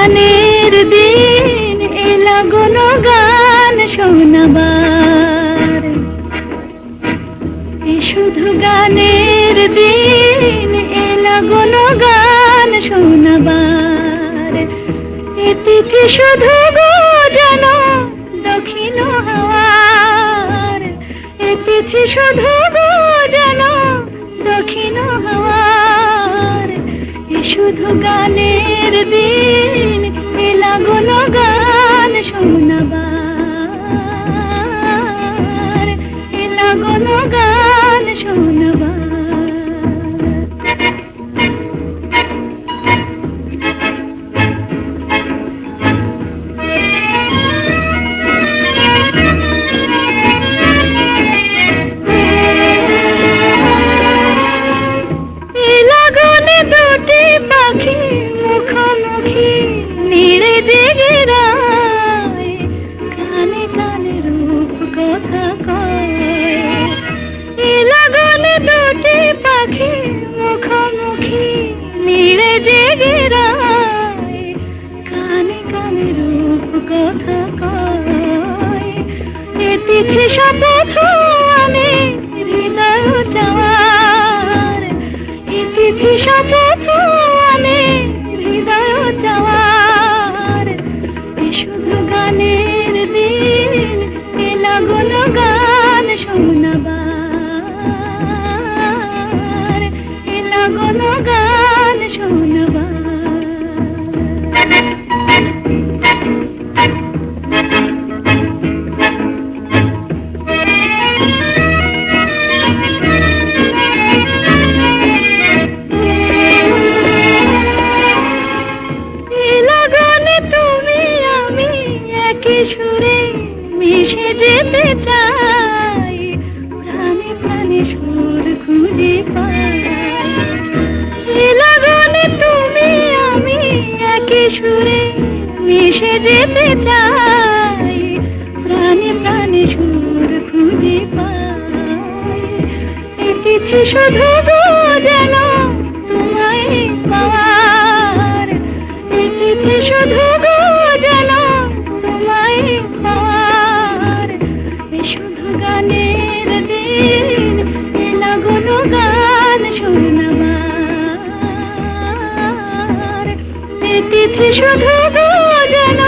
গানের দিন এলা কোনো গান শোনাবার, এ শুধু গানের দিন এলা কোনো গান শোনাবার। এ তিথি শুধু গো যেন দক্ষিণ হাওয়ার, এ তিথি শুধু গো যেন দক্ষিণ হাওয়ার। এ শুধু গানের দিন এলা কোনো গান শোনাবার, এলা কোনো গান শোনাবার। মুখোমুখি নীড়ে জেগে রায়, কানে কানে রূপ কথা কয়। এ লগনে দুটি পাখি মুখোমুখি নীড়ে জেগে রায়, কানে কানে রূপ কথা কয়। এ তিথি শপথ আনে হৃদয় চাওয়ার, এ তিথি শপথ আনে হৃদয় চাওয়ার। এ শুধু গানের দিন এলা কোনো গান শোনাবার, এলা কোনো গান শোনাবার। সুরে মিশে যেতে চাই, প্রাণে প্রাণে সুর খুঁজে পাই। এ লগনে তুমি আমি একই সুরে মিশে যেতে চাই, প্রাণে প্রাণে সুর খুঁজে পাই। এ তিথি শুধু গো যেন তোমায় পাওয়ার, এ তিথি শুধু গো যেন তোমায় পাওয়ার। এ শুধু গানের দিন এলা কোনো গান শোনাবার, এ তিথি শুধু গো যেন